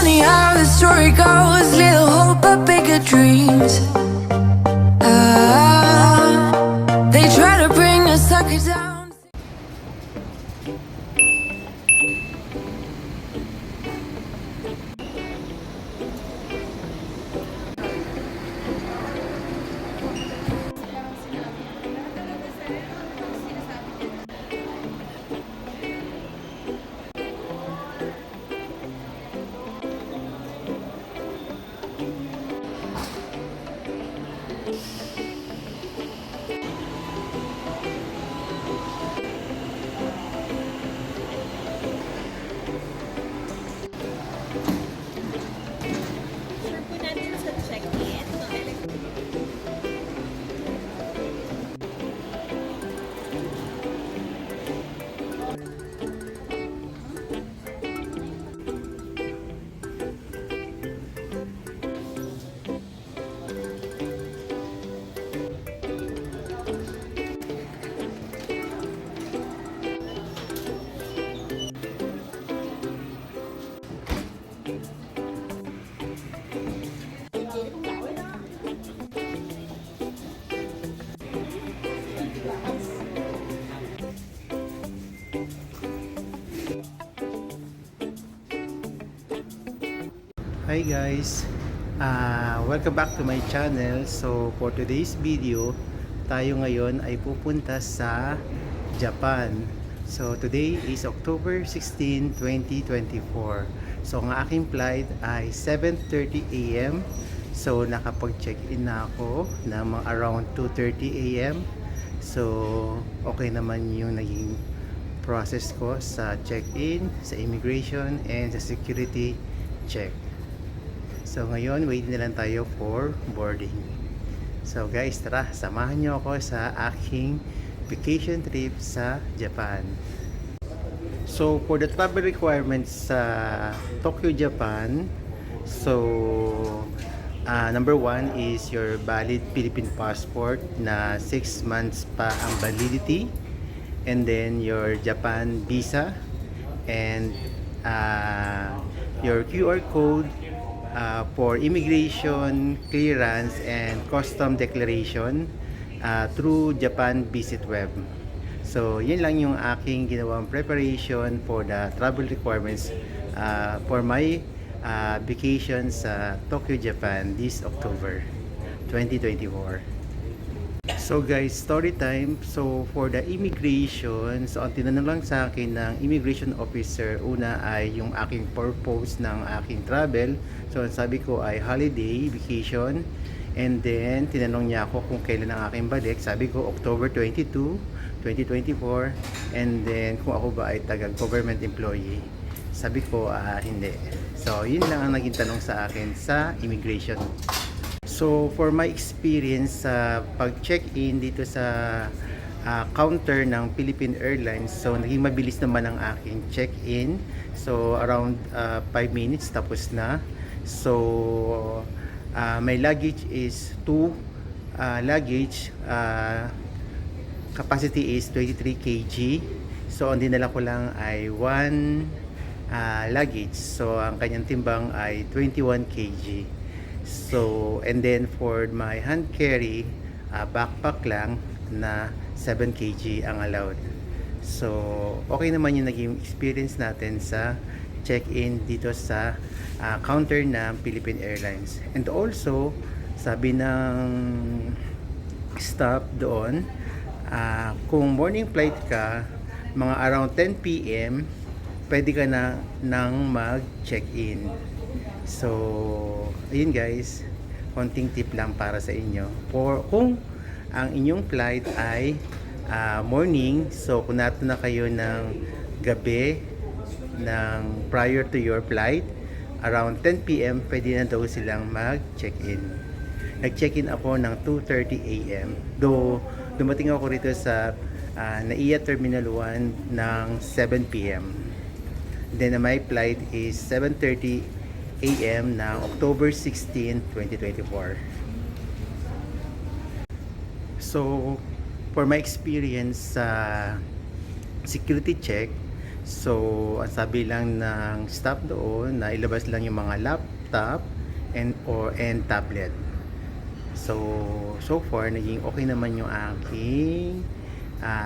funny how the story goes. Little hope but bigger dreams. They try to bring a sucker down. Sure po natin sa check-in. No, Hi guys, welcome back to my channel. So for today's video, tayo ngayon ay pupunta sa Japan. So today is October 16, 2024. So ang aking flight ay 7:30 AM. So nakapag-check-in na ako na mga around 2:30 AM. So okay naman yung naging process ko sa check-in, sa immigration, and sa security check. So ngayon, waiting na lang tayo for boarding. So guys, tara, samahan nyo ako sa aking vacation trip sa Japan. So for the travel requirements sa Tokyo, Japan, so number 1 is your valid Philippine passport na 6 months pa ang validity, and then your Japan visa, and your QR code for immigration, clearance, and custom declaration through Japan Visit Web. So, yun lang yung aking ginawang preparation for the travel requirements for my vacation sa Tokyo, Japan this October 2024. So guys, story time. So for the immigration, so ang tinanong lang sa akin ng immigration officer, una ay yung aking purpose ng aking travel. So sabi ko ay holiday, vacation. And then tinanong niya ako kung kailan ang aking balik. Sabi ko October 22, 2024. And then kung ako ba ay taga-government employee. Sabi ko hindi. So yun lang ang naging tanong sa akin sa immigration. So for my experience sa pag-check-in dito sa counter ng Philippine Airlines, so naging mabilis naman ang aking check-in. So around 5 minutes tapos na. So my luggage is 2 luggage. Capacity is 23 kg. So ang dinala ko lang ay 1 luggage. So ang kanyang timbang ay 21 kg. So, and then for my hand carry, backpack lang na 7 kg ang allowed. So, okay naman yung naging experience natin sa check-in dito sa counter ng Philippine Airlines. And also, sabi ng staff doon, kung morning flight ka, mga around 10 PM, pwede ka na nang mag-check-in. So, ayun guys, konting tip lang para sa inyo. For kung ang inyong flight ay morning, so kung nato na kayo ng gabi ng prior to your flight, around 10 PM, pwede na daw silang mag-check-in. Nag-check-in ako ng 2:30 AM. Though, dumating ako rito sa NAIA Terminal 1 ng 7 PM. Then, my flight is 7:30 AM na October 16, 2024. So, for my experience sa security check, So, ang sabi lang ng staff doon na ilabas lang yung mga laptop and tablet. So far naging okay naman yung aking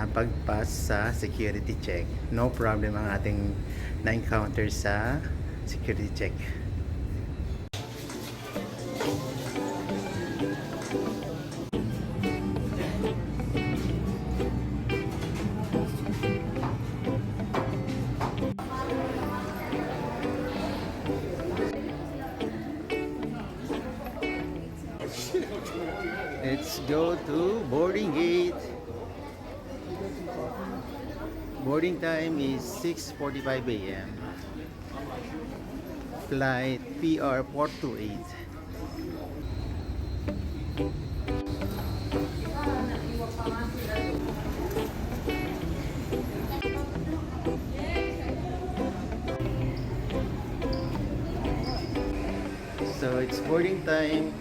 pagpass sa security check. No problem ang ating na-encounter sa security check. Let's go to boarding gate. Boarding time is 6:45 a.m. Flight PR 428. So it's boarding time.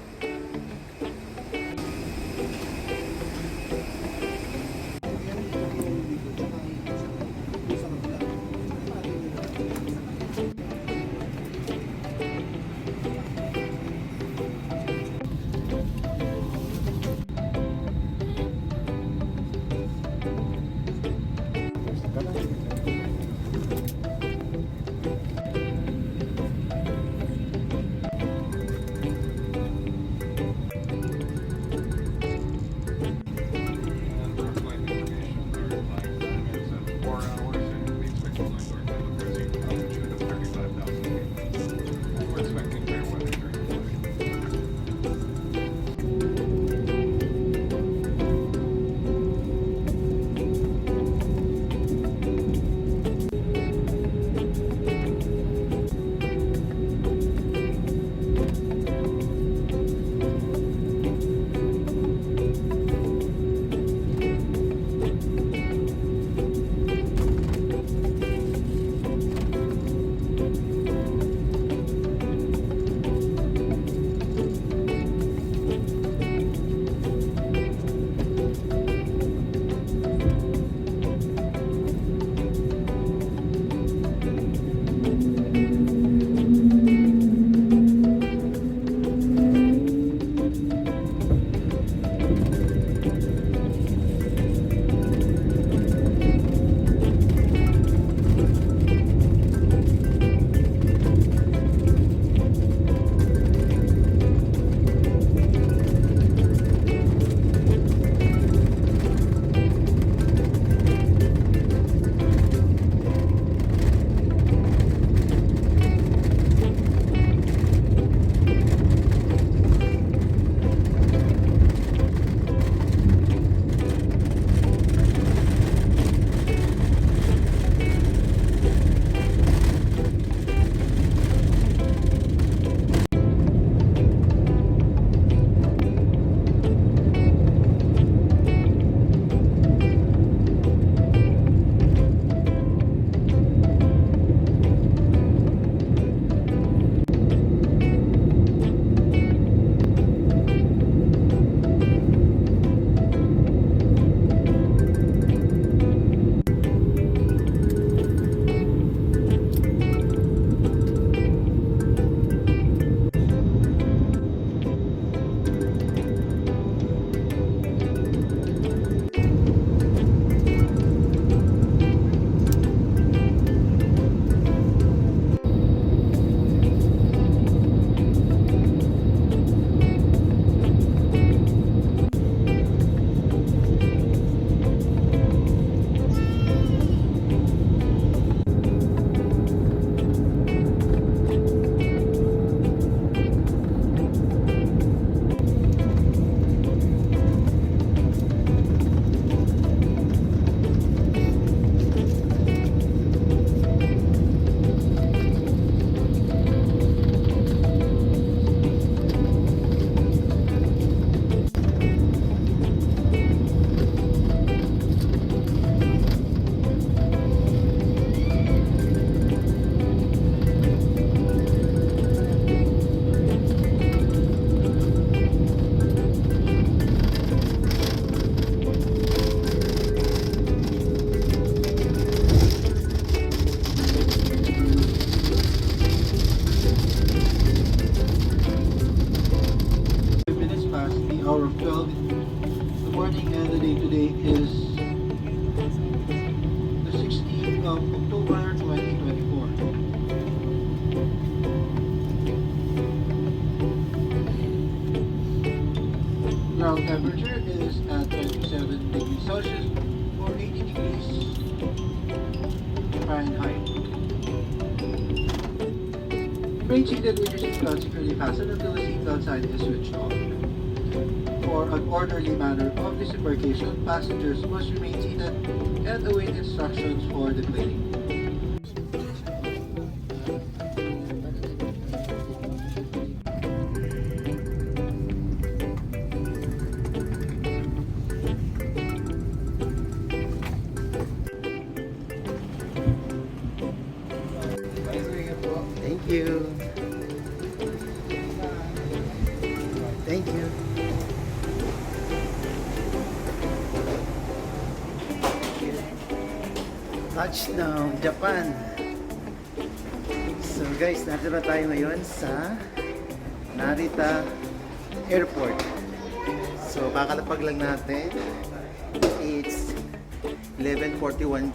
temperature is at 27 degrees Celsius or 80 degrees Fahrenheit. Remain seated with your seatbelt securely fastened until the seatbelt sign is switched off. For an orderly manner of disembarkation, passengers must remain seated and await instructions for deplaning. Thank you. Thank you. Touchdown, Japan. So guys, nandito na tayo ngayon sa Narita Airport. So kakalapag lang natin. It's 11:41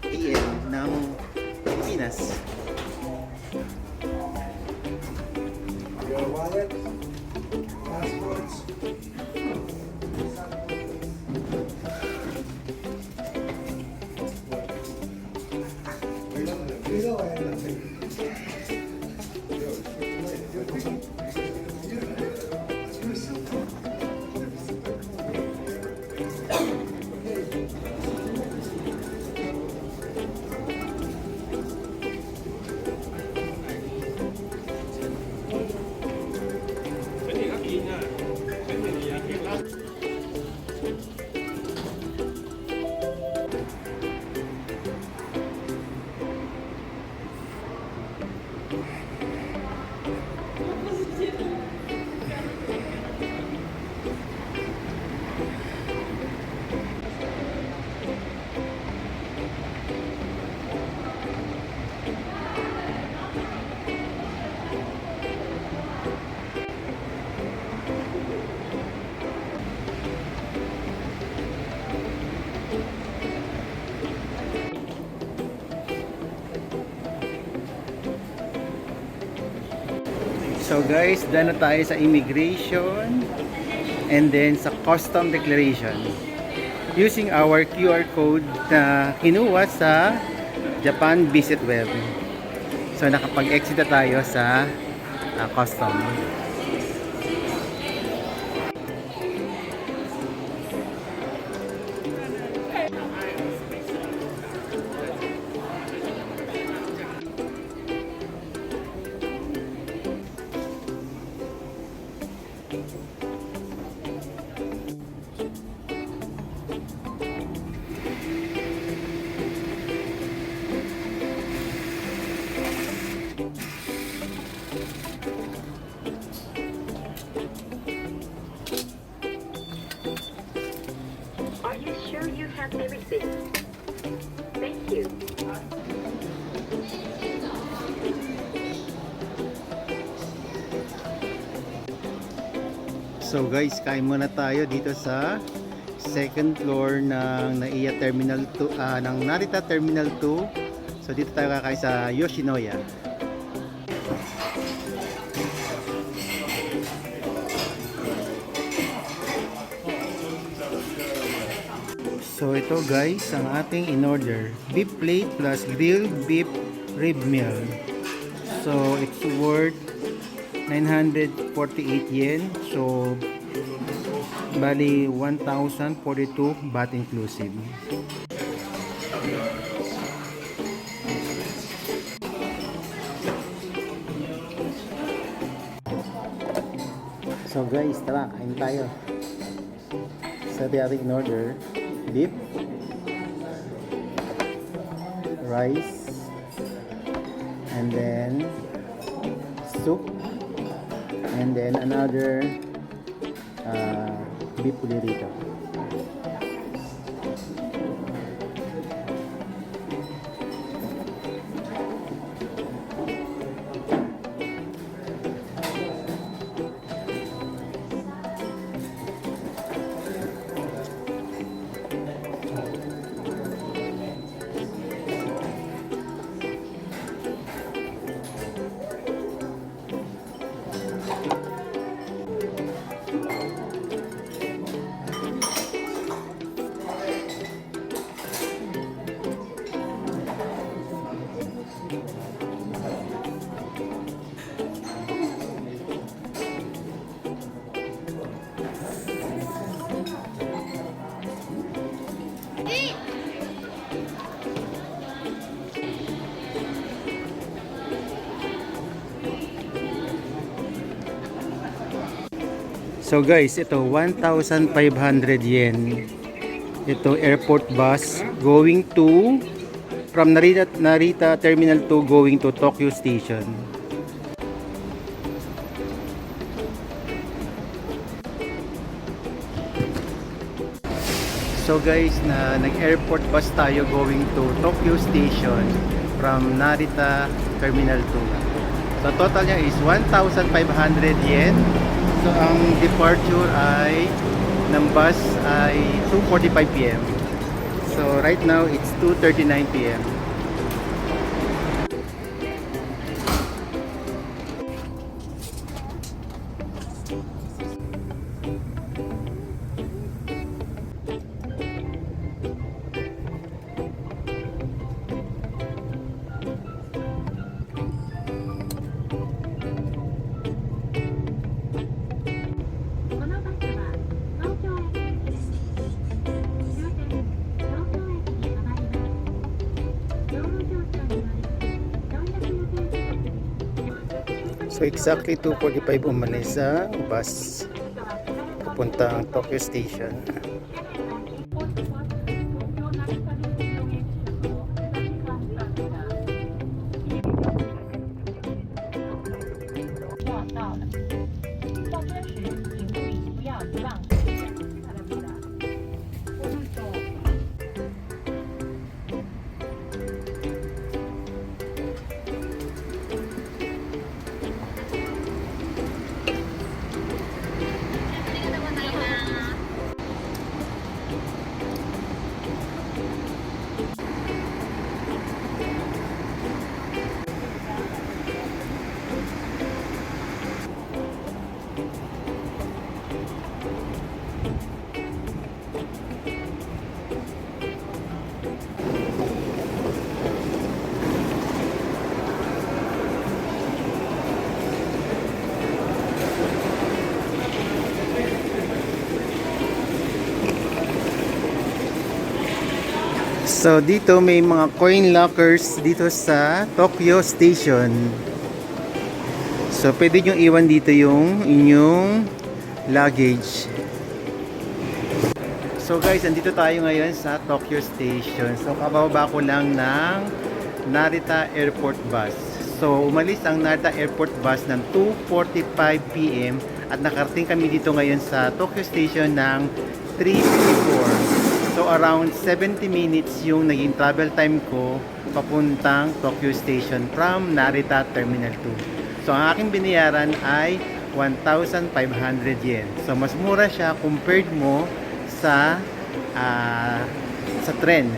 p.m. ng Pilipinas. Your wallet, passports. So guys, done na tayo sa immigration and then sa custom declaration using our QR code na kinuha sa Japan Visit Web. So nakapag-exit na tayo sa custom. Are you sure you have everything? Thank you. So guys, kain muna tayo dito sa second floor ng NAIA Terminal 2, ng Narita Terminal 2. So dito tayo kakain sa Yoshinoya. So ito guys, ang ating in-order. Beef plate plus grilled beef rib meal. So it's worth 948 yen. So bali 1,042 baht inclusive. So guys, tara, kain tayo. Sa ating in-order, beef, rice, and then soup, and then another beef pulirito. So guys, ito 1,500 yen. Ito airport bus going to from Narita Terminal 2 going to Tokyo Station. So guys, nag-airport bus tayo going to Tokyo Station from Narita Terminal 2. So total niya is 1,500 yen. So ang departure ay ng bus ay 2:45 PM. So right now it's 2:39 PM. So exactly 2:45 umalis ang bus papuntang Tokyo Station. So dito may mga coin lockers dito sa Tokyo Station. So pwede nyo iwan dito yung inyong luggage. So guys, andito tayo ngayon sa Tokyo Station. So kababa ko lang ng Narita Airport Bus. So umalis ang Narita Airport Bus ng 2:45 PM at nakarating kami dito ngayon sa Tokyo Station ng 3:54. So around 70 minutes yung naging travel time ko papuntang Tokyo Station from Narita Terminal 2. So ang aking binayaran ay 1,500 yen. So mas mura siya compared mo sa tren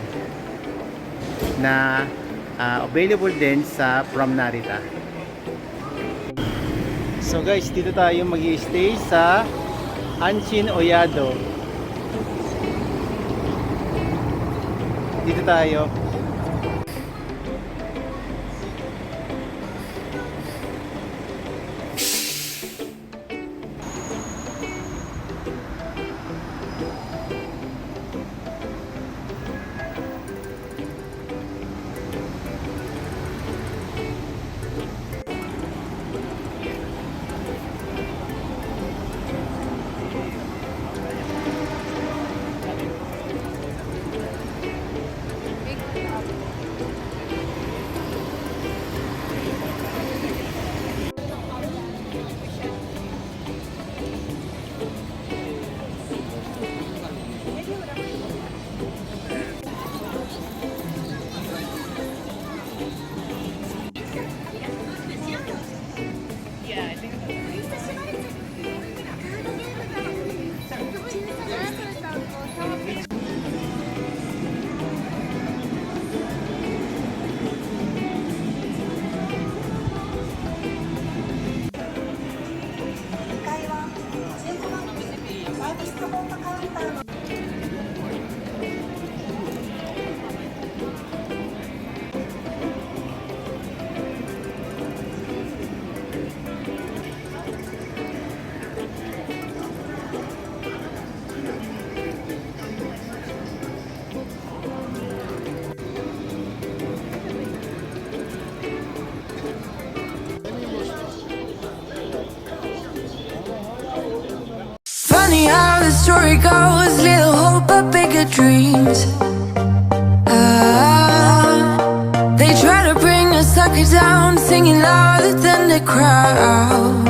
na available din sa from Narita. So guys, dito tayo mag-i-stay sa Anshin Oyado. Dito tayo. goes, little hope but bigger dreams. They try to bring a sucker down, singing louder than the crowd.